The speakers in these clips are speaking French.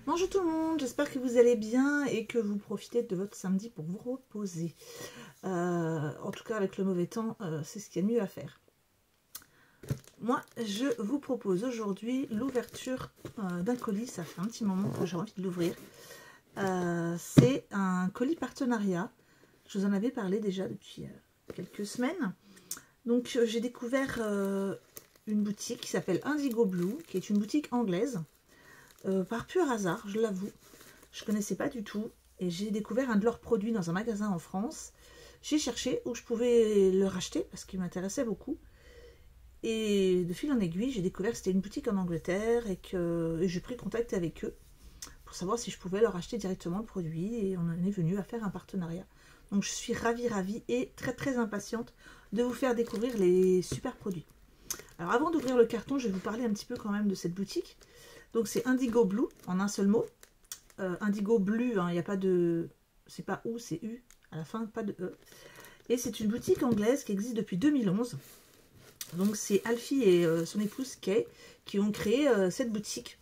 Bonjour tout le monde, j'espère que vous allez bien et que vous profitez de votre samedi pour vous reposer. En tout cas, avec le mauvais temps, c'est ce qu'il y a de mieux à faire. Moi, je vous propose aujourd'hui l'ouverture d'un colis. Ça fait un petit moment que j'ai envie de l'ouvrir. C'est un colis partenariat. Je vous en avais parlé déjà depuis quelques semaines. Donc, j'ai découvert une boutique qui s'appelle Indigo Blue, qui est une boutique anglaise. Par pur hasard, je l'avoue. Je ne connaissais pas du tout. Et j'ai découvert un de leurs produits dans un magasin en France. J'ai cherché où je pouvais le racheter parce qu'il m'intéressait beaucoup. Et de fil en aiguille, j'ai découvert que c'était une boutique en Angleterre et que j'ai pris contact avec eux pour savoir si je pouvais leur acheter directement le produit. Et on en est venu à faire un partenariat. Donc je suis ravie et très impatiente de vous faire découvrir les super produits. Alors avant d'ouvrir le carton, je vais vous parler un petit peu quand même de cette boutique. Donc c'est Indigo Blue en un seul mot. Indigo Blue, il n'y a pas de... C'est pas OU, c'est U à la fin, pas de E. Et c'est une boutique anglaise qui existe depuis 2011. Donc c'est Alfie et son épouse Kay qui ont créé cette boutique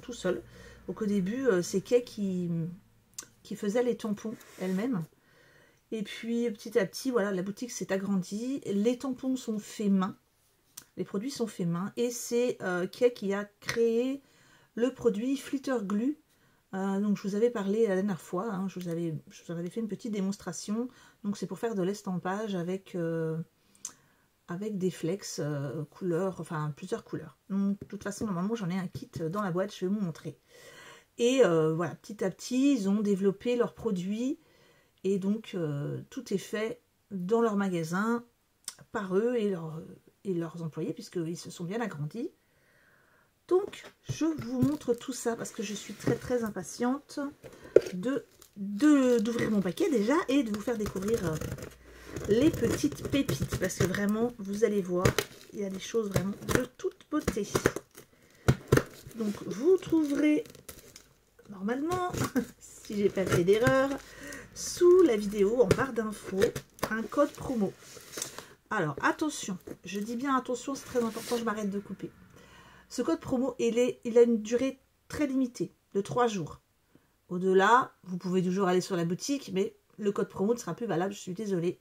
tout seul. Donc au début, c'est Kay qui faisait les tampons elle-même. Et puis petit à petit, voilà, la boutique s'est agrandie. Les tampons sont faits main. Les produits sont faits main. Et c'est Kay qui a créé le produit Flitter Glue. Donc je vous avais parlé la dernière fois, hein, je vous avais fait une petite démonstration. Donc c'est pour faire de l'estampage avec des flex couleurs, enfin plusieurs couleurs. Donc de toute façon, normalement j'en ai un kit dans la boîte, je vais vous montrer. Et voilà, petit à petit, ils ont développé leurs produits. Et donc tout est fait dans leur magasin par eux et leurs employés, puisqu'ils se sont bien agrandis. Donc, je vous montre tout ça parce que je suis très impatiente d'ouvrir mon paquet déjà et de vous faire découvrir les petites pépites. Parce que vraiment, vous allez voir, il y a des choses vraiment de toute beauté. Donc, vous trouverez normalement, si j'ai pas fait d'erreur, sous la vidéo, en barre d'infos, un code promo. Alors, attention, je dis bien attention, c'est très important, je m'arrête de couper. Ce code promo, il a une durée très limitée, de 3 jours. Au-delà, vous pouvez toujours aller sur la boutique, mais le code promo ne sera plus valable, je suis désolée.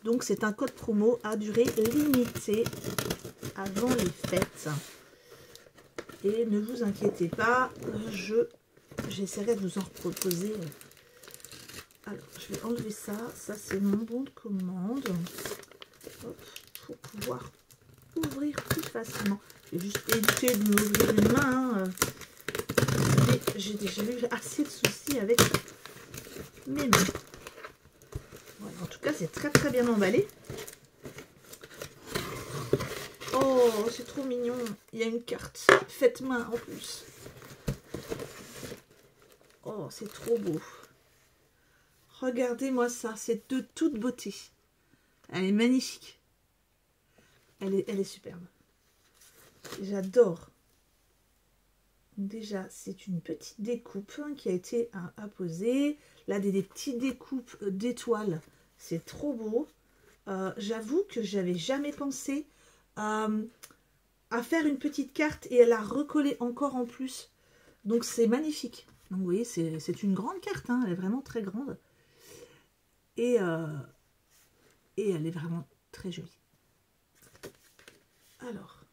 Donc c'est un code promo à durée limitée avant les fêtes. Et ne vous inquiétez pas, j'essaierai de vous en proposer. Alors, je vais enlever ça. Ça, c'est mon bon de commande. Hop, pour pouvoir ouvrir plus facilement. J'ai juste évité de m'ouvrir une main. J'ai déjà eu assez de soucis avec mes mains. Voilà, en tout cas, c'est très bien emballé. Oh, c'est trop mignon. Il y a une carte faite main en plus. Oh, c'est trop beau. Regardez-moi ça, c'est de toute beauté. Elle est magnifique. Elle est superbe. J'adore. Déjà, c'est une petite découpe qui a été apposée. Là, des petites découpes d'étoiles. C'est trop beau. J'avoue que j'avais jamais pensé à faire une petite carte et à la recoller encore en plus. Donc, c'est magnifique. Donc, vous voyez, c'est une grande carte. Hein, elle est vraiment très grande. Et elle est vraiment très jolie. Alors,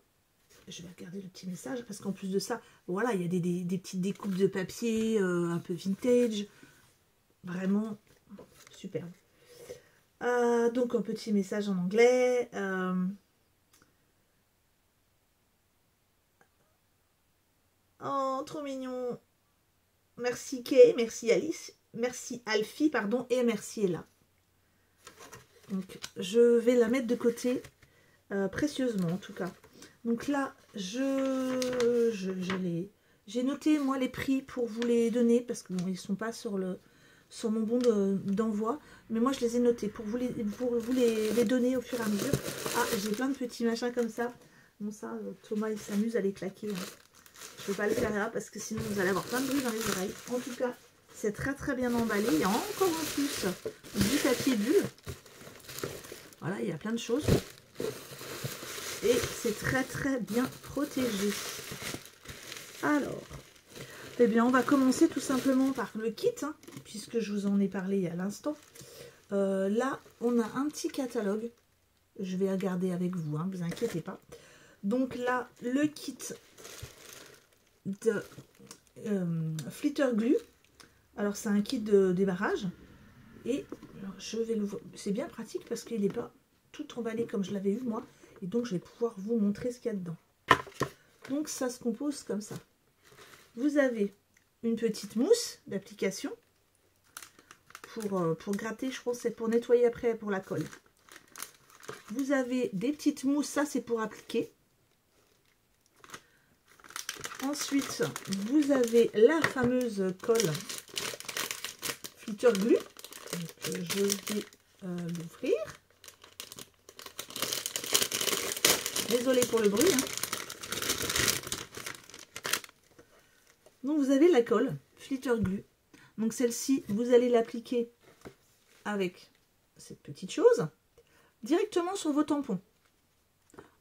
je vais regarder le petit message parce qu'en plus de ça, voilà, il y a des petites découpes de papier un peu vintage. Vraiment superbe. Donc un petit message en anglais. Oh, trop mignon. Merci Kay, merci Alice, merci Alfie, pardon, et merci Ella. Donc je vais la mettre de côté précieusement en tout cas. Donc là, j'ai noté moi les prix pour vous les donner parce que bon, ils sont pas sur mon bon d'envoi, mais moi je les ai notés pour vous les donner au fur et à mesure. Ah, j'ai plein de petits machins comme ça. Bon ça, Thomas il s'amuse à les claquer. Hein. Je ne vais pas le faire là parce que sinon vous allez avoir plein de bruit dans les oreilles. En tout cas, c'est très bien emballé. Il y a encore en plus du papier bulle. Voilà, il y a plein de choses. Et c'est très bien protégé. Alors, Eh bien, on va commencer tout simplement par le kit, hein, puisque je vous en ai parlé il y a l'instant. Là, on a un petit catalogue. Je vais regarder avec vous, hein, vous inquiétez pas. Donc là, le kit de Flitter Glue. Alors, c'est un kit de débarrage. Et alors, je vais l'ouvrir. C'est bien pratique parce qu'il n'est pas tout emballé comme je l'avais eu moi. Et donc, je vais pouvoir vous montrer ce qu'il y a dedans. Donc, ça se compose comme ça. Vous avez une petite mousse d'application pour gratter, je pense, c'est pour nettoyer après pour la colle. Vous avez des petites mousses, ça c'est pour appliquer. Ensuite, vous avez la fameuse colle Flitter Glue. Donc, je vais l'ouvrir. Désolée pour le bruit. Hein. Donc, vous avez la colle Flitter Glue. Donc, celle-ci, vous allez l'appliquer avec cette petite chose directement sur vos tampons.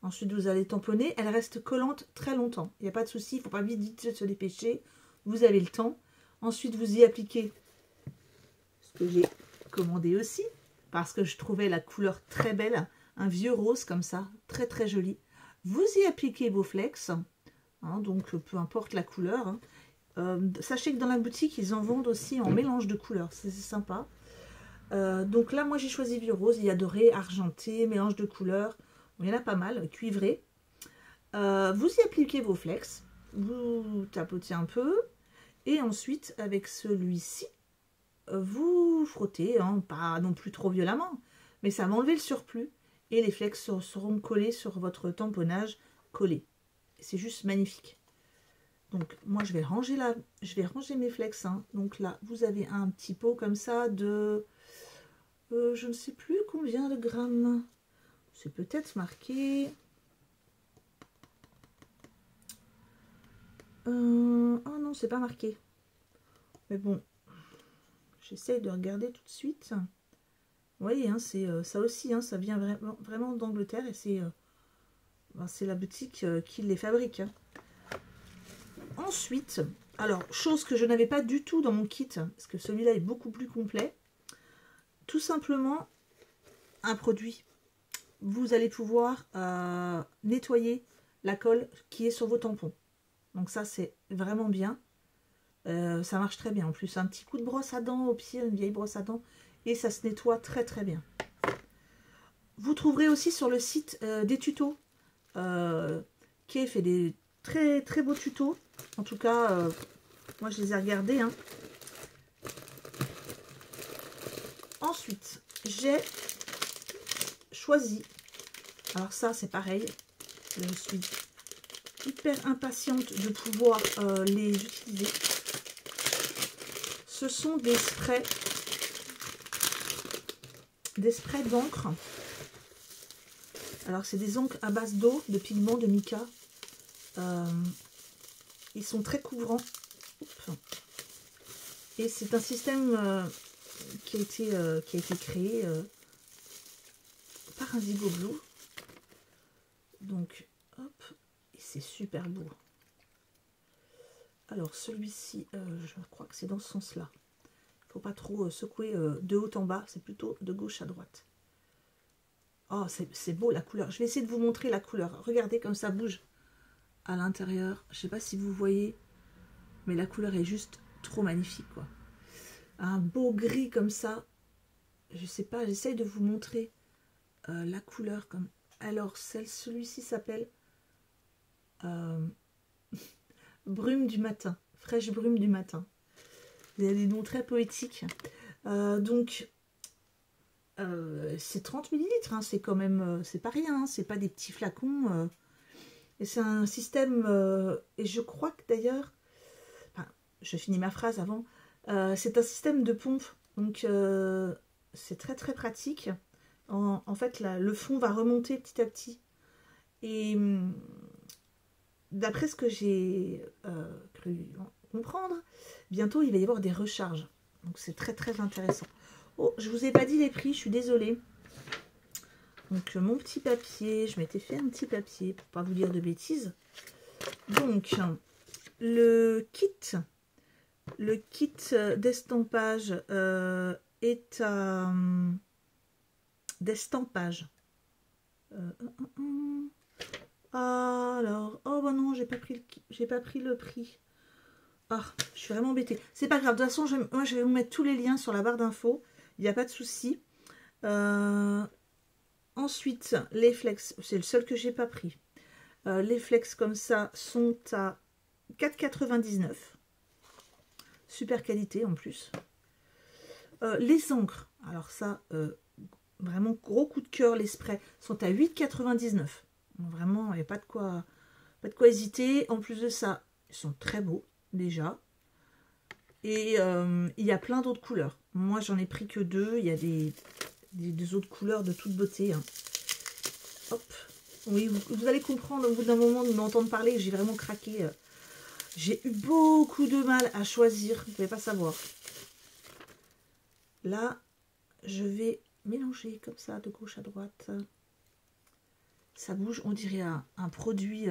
Ensuite, vous allez tamponner. Elle reste collante très longtemps. Il n'y a pas de souci. Il ne faut pas vite se dépêcher. Vous avez le temps. Ensuite, vous y appliquez ce que j'ai commandé aussi. Parce que je trouvais la couleur très belle. Un vieux rose comme ça. Très, très joli. Vous y appliquez vos flex. Hein, donc, peu importe la couleur. Hein. Sachez que dans la boutique, ils en vendent aussi en mélange de couleurs. C'est sympa. Donc là, moi, j'ai choisi vieux rose. Il y a doré, argenté, mélange de couleurs. Il y en a pas mal, cuivré. Vous y appliquez vos flex. Vous tapotez un peu. Et ensuite, avec celui-ci, vous frottez. Hein, pas non plus trop violemment. Mais ça va enlever le surplus. Et les flex seront collés sur votre tamponnage collé. C'est juste magnifique. Donc, moi, je vais ranger mes flex. Hein. Donc là, vous avez un petit pot comme ça de... je ne sais plus combien de grammes. C'est peut-être marqué... oh non, c'est pas marqué. Mais bon, j'essaye de regarder tout de suite. Vous voyez, hein, c'est ça aussi, hein, ça vient vraiment d'Angleterre. Et c'est la boutique qui les fabrique. Hein. Ensuite, alors, chose que je n'avais pas du tout dans mon kit, parce que celui-là est beaucoup plus complet. Tout simplement, un produit. Vous allez pouvoir nettoyer la colle qui est sur vos tampons. Donc ça, c'est vraiment bien. Ça marche très bien. En plus, un petit coup de brosse à dents au pied, une vieille brosse à dents. Et ça se nettoie très très bien. Vous trouverez aussi sur le site des tutos. Qui fait des très très beaux tutos. En tout cas, moi je les ai regardés. Hein. Ensuite, j'ai choisi. Alors ça, c'est pareil. Je suis hyper impatiente de pouvoir les utiliser. Ce sont des sprays d'encre. Alors, c'est des encres à base d'eau, de pigments, de mica. Ils sont très couvrants. Oups. Et c'est un système qui a été créé par Indigo Blue. Donc, hop, et c'est super beau. Alors, celui-ci, je crois que c'est dans ce sens-là. Il ne faut pas trop secouer de haut en bas, c'est plutôt de gauche à droite. Oh, c'est beau la couleur. Je vais essayer de vous montrer la couleur. Regardez comme ça bouge à l'intérieur. Je ne sais pas si vous voyez, mais la couleur est juste trop magnifique, quoi. Un beau gris comme ça. Je sais pas, j'essaye de vous montrer la couleur. Comme. Alors, celui-ci s'appelle Brume du matin. Fraîche brume du matin. Il y a des noms très poétiques. Donc, c'est 30 ml, hein, c'est quand même, c'est pas rien, hein, c'est pas des petits flacons. Et c'est un système, et je crois que d'ailleurs, enfin, je finis ma phrase avant, c'est un système de pompe, donc c'est très très pratique. En fait, le fond va remonter petit à petit. Et d'après ce que j'ai cru comprendre, bientôt il va y avoir des recharges. Donc c'est très très intéressant. Oh, je vous ai pas dit les prix, je suis désolée. Donc mon petit papier, je m'étais fait un petit papier pour pas vous dire de bêtises. Donc le kit Le kit d'estampage est à... d'estampage. Alors, oh bah non, j'ai pas pris le prix. Ah, je suis vraiment embêtée. C'est pas grave, de toute façon, moi je vais vous mettre tous les liens sur la barre d'infos. Il n'y a pas de souci. Ensuite, les flex, c'est le seul que j'ai pas pris. Les flex comme ça sont à 4,99 €. Super qualité en plus. Les encres, alors ça, vraiment gros coup de cœur, les sprays sont à 8,99 €. Vraiment, il n'y a pas de quoi hésiter. En plus de ça, ils sont très beaux déjà. Et il y a plein d'autres couleurs. Moi, j'en ai pris que 2. Il y a des autres couleurs de toute beauté. Hein. Hop. Oui, vous allez comprendre au bout d'un moment de m'entendre parler que j'ai vraiment craqué. J'ai eu beaucoup de mal à choisir. Vous ne pouvez pas savoir. Là, je vais mélanger comme ça de gauche à droite. Ça bouge. On dirait un produit...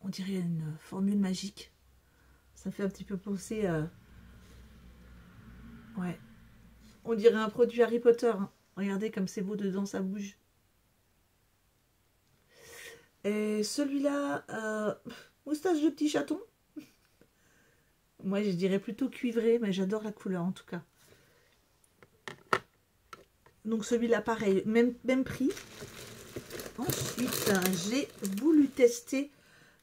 on dirait une formule magique. Ça fait un petit peu penser... ouais. On dirait un produit Harry Potter. Hein. Regardez comme c'est beau dedans, ça bouge. Et celui-là, moustache de petit chaton. Moi, je dirais plutôt cuivré, mais j'adore la couleur en tout cas. Donc celui-là, pareil, même prix. Ensuite, j'ai voulu tester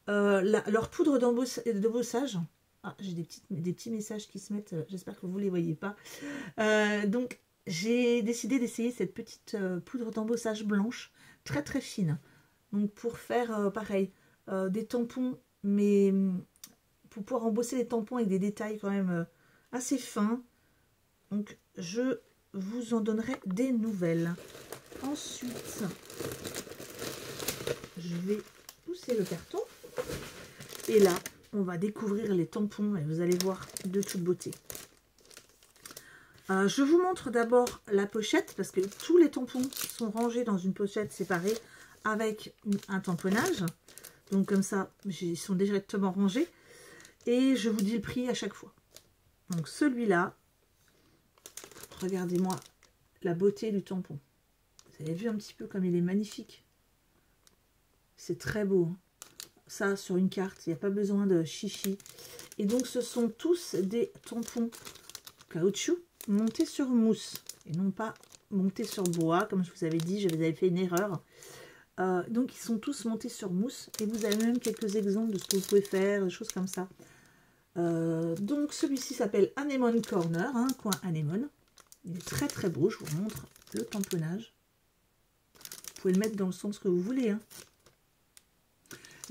leur poudre d'embossage. Ah, j'ai des petits messages qui se mettent, j'espère que vous ne les voyez pas. Donc, j'ai décidé d'essayer cette petite poudre d'embossage blanche, très très fine. Donc, pour faire pareil, des tampons, mais pour pouvoir embosser les tampons avec des détails quand même assez fins. Donc, je vous en donnerai des nouvelles. Ensuite, je vais pousser le carton. Et là, on va découvrir les tampons et vous allez voir de toute beauté. Je vous montre d'abord la pochette parce que tous les tampons sont rangés dans une pochette séparée avec un tamponnage. Donc comme ça, ils sont directement rangés. Et je vous dis le prix à chaque fois. Donc celui-là, regardez-moi la beauté du tampon. Vous avez vu un petit peu comme il est magnifique. C'est très beau. Hein. Ça, sur une carte, il n'y a pas besoin de chichi. Et donc, ce sont tous des tampons caoutchouc montés sur mousse. Et non pas montés sur bois, comme je vous avais dit, je vous avais fait une erreur. Donc, ils sont tous montés sur mousse. Et vous avez même quelques exemples de ce que vous pouvez faire, des choses comme ça. Donc, celui-ci s'appelle Anemone Corner, hein, coin Anemone. Il est très très beau, je vous montre le tamponnage. Vous pouvez le mettre dans le sens que vous voulez. Hein.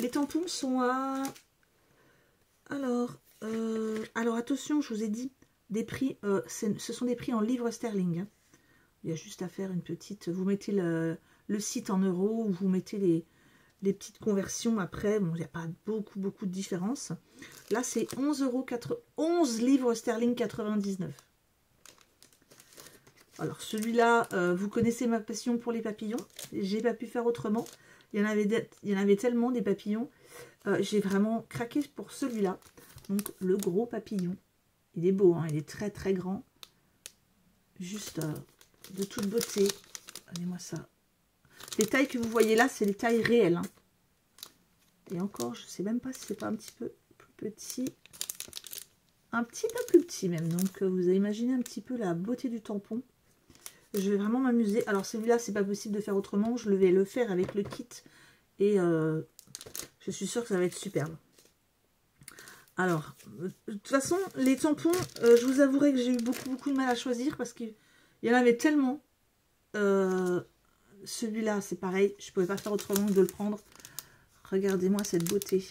Les tampons sont à... Alors attention, je vous ai dit, des prix, ce sont des prix en livres sterling. Hein. Il y a juste à faire une petite... Vous mettez le site en euros, ou vous mettez les petites conversions après. Bon, il n'y a pas beaucoup de différence. Là, c'est 11 livres sterling 99. Alors, celui-là, vous connaissez ma passion pour les papillons. J'ai pas pu faire autrement. Il y en avait tellement des papillons. J'ai vraiment craqué pour celui-là. Donc, le gros papillon. Il est beau, hein, il est très très grand. Juste de toute beauté. Regardez-moi ça. Les tailles que vous voyez là, c'est les tailles réelles. Hein. Et encore, je ne sais même pas si c'est pas un petit peu plus petit. Un petit peu plus petit même. Donc, vous avez imaginé un petit peu la beauté du tampon. Je vais vraiment m'amuser. Alors, celui-là, c'est pas possible de faire autrement. Je vais le faire avec le kit. Et je suis sûre que ça va être superbe. Alors, de toute façon, les tampons, je vous avouerai que j'ai eu beaucoup de mal à choisir parce qu'il y en avait tellement. Celui-là, c'est pareil. Je ne pouvais pas faire autrement que de le prendre. Regardez-moi cette beauté.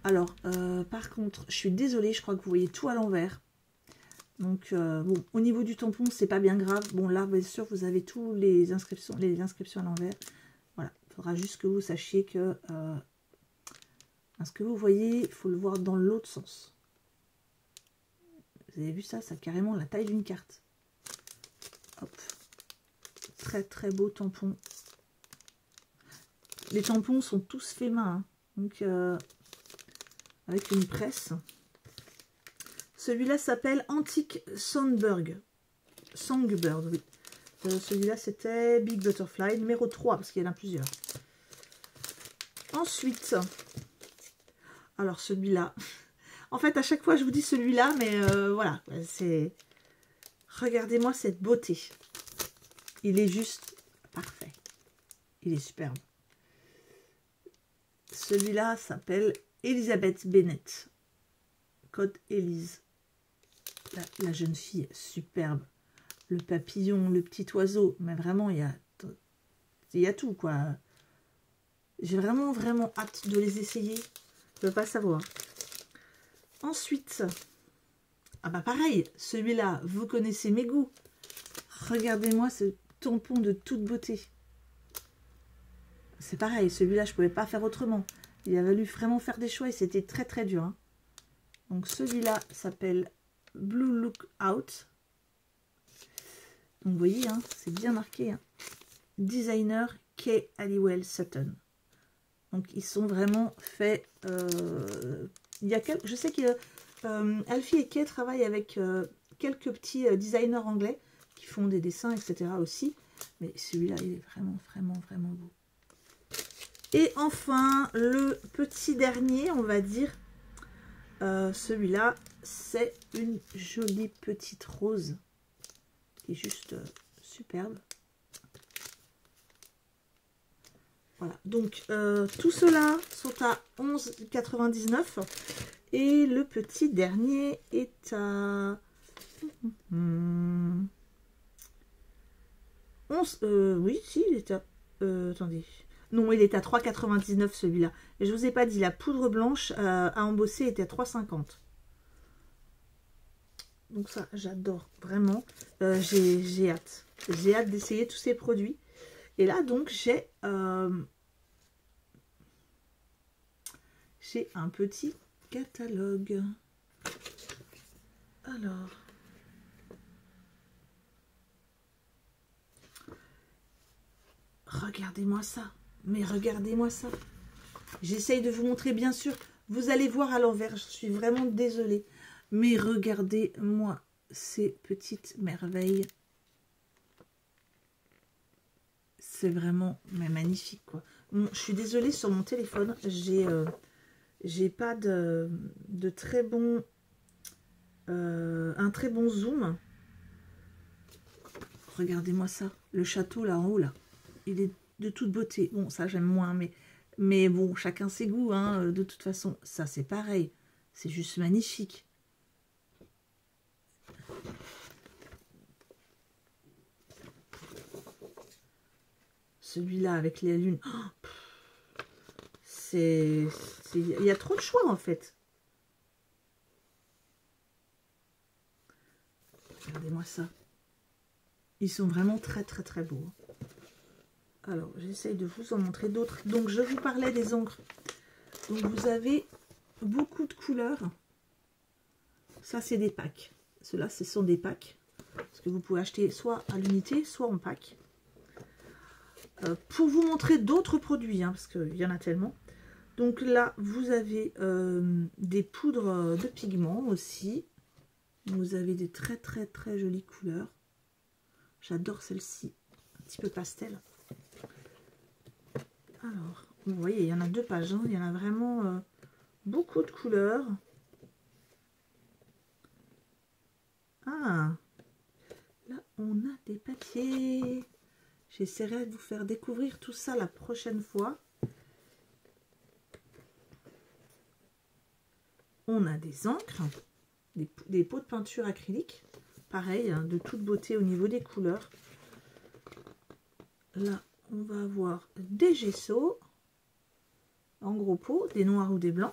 Alors, par contre, je suis désolée, je crois que vous voyez tout à l'envers. Donc, bon, au niveau du tampon, c'est pas bien grave. Bon, là, bien sûr, vous avez tous les inscriptions à l'envers. Voilà, il faudra juste que vous sachiez que ce que vous voyez, il faut le voir dans l'autre sens. Vous avez vu ça? Ça a carrément la taille d'une carte. Hop. Très très beau tampon. Les tampons sont tous faits main. Hein. Donc, avec une presse. Celui-là s'appelle Antique Songbird. Songbird, oui. Celui-là, c'était Big Butterfly, numéro 3, parce qu'il y en a plusieurs. Ensuite, alors celui-là, en fait, à chaque fois, je vous dis celui-là, mais voilà, c'est... Regardez-moi cette beauté. Il est juste parfait. Il est superbe. Celui-là s'appelle Elizabeth Bennet. Code Élise. La jeune fille, superbe. Le papillon, le petit oiseau. Mais vraiment, il y a tout, quoi. J'ai vraiment, vraiment hâte de les essayer. Je ne veux pas savoir. Ensuite, ah bah pareil, celui-là, vous connaissez mes goûts. Regardez-moi ce tampon de toute beauté. C'est pareil, celui-là, je ne pouvais pas faire autrement. Il a fallu vraiment faire des choix et c'était très très dur. Hein. Donc celui-là s'appelle Blue Look Out. Donc vous voyez, hein, c'est bien marqué. Hein. Designer Kay Halliwell Sutton. Donc ils sont vraiment faits... je sais que Alfie et Kay travaillent avec quelques petits designers anglais qui font des dessins, etc. aussi. Mais celui-là, il est vraiment, vraiment, vraiment beau. Et enfin, le petit dernier, on va dire, celui-là, c'est une jolie petite rose qui est juste superbe. Voilà, donc tout cela sont à 11,99 et le petit dernier est à 11. Oui, si, il est à... attendez. Non, il est à 3,99 celui-là. Et je vous ai pas dit, la poudre blanche à embosser était à 3,50. Donc ça, j'adore vraiment. J'ai hâte. J'ai hâte d'essayer tous ces produits. Et là, donc, j'ai un petit catalogue. Alors... Regardez-moi ça. Mais regardez-moi ça. J'essaye de vous montrer, bien sûr. Vous allez voir à l'envers. Je suis vraiment désolée. Mais regardez-moi ces petites merveilles. C'est vraiment magnifique, quoi. Bon, je suis désolée, sur mon téléphone, j'ai pas de très bon... un très bon zoom. Regardez-moi ça. Le château là en haut, là. Il est de toute beauté. Bon, ça j'aime moins, mais bon, chacun ses goûts, hein, de toute façon. Ça, c'est pareil. C'est juste magnifique. Celui-là avec les lunes. Oh, il y a trop de choix, en fait. Regardez-moi ça. Ils sont vraiment très, très, très beaux. Alors, j'essaye de vous en montrer d'autres. Donc, je vous parlais des encres. Donc, vous avez beaucoup de couleurs. Ça, c'est des packs. Ceux-là, ce sont des packs. Parce que vous pouvez acheter soit à l'unité, soit en pack. Pour vous montrer d'autres produits, hein, parce qu'il y en a tellement. Donc là, vous avez des poudres de pigments aussi. Vous avez des très, très, très jolies couleurs. J'adore celle-ci. Un petit peu pastel. Alors, vous voyez, il y en a 2 pages. Hein. Il y en a vraiment beaucoup de couleurs. Ah, là, on a des papiers. J'essaierai de vous faire découvrir tout ça la prochaine fois. On a des encres, des pots de peinture acrylique. Pareil, hein, de toute beauté au niveau des couleurs. Là, on va avoir des gessos. En gros pots, des noirs ou des blancs.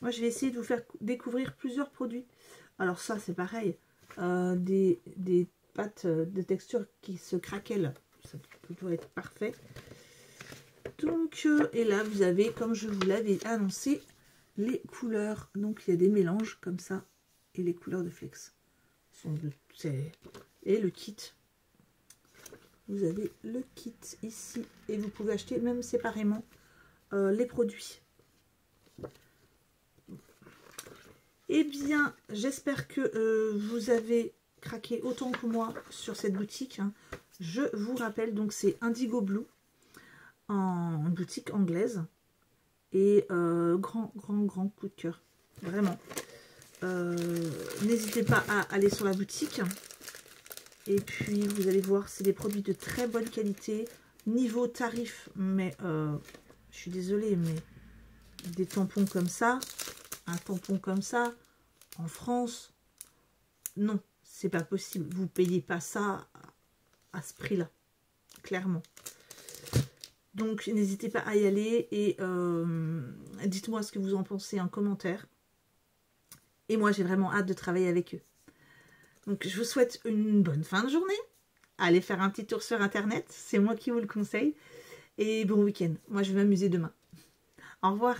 Moi, je vais essayer de vous faire découvrir plusieurs produits. Alors ça, c'est pareil. Des pâtes de texture qui se craquellent. Ça doit être parfait. Donc, et là, vous avez, comme je vous l'avais annoncé, les couleurs. Donc, il y a des mélanges comme ça. Et les couleurs de Flex. Et le kit. Vous avez le kit ici. Et vous pouvez acheter même séparément les produits. Eh bien, j'espère que vous avez craqué autant que moi sur cette boutique. Hein. Je vous rappelle, donc c'est Indigo Blue en boutique anglaise. Et grand coup de cœur. Vraiment. N'hésitez pas à aller sur la boutique. Et puis, vous allez voir, c'est des produits de très bonne qualité. Niveau tarif, mais je suis désolée, mais des tampons comme ça, un tampon comme ça, en France, non, c'est pas possible. Vous payez pas ça à ce prix-là, clairement. Donc, n'hésitez pas à y aller et dites-moi ce que vous en pensez en commentaire. Et moi, j'ai vraiment hâte de travailler avec eux. Donc, je vous souhaite une bonne fin de journée. Allez faire un petit tour sur Internet, c'est moi qui vous le conseille. Et bon week-end. Moi, je vais m'amuser demain. Au revoir.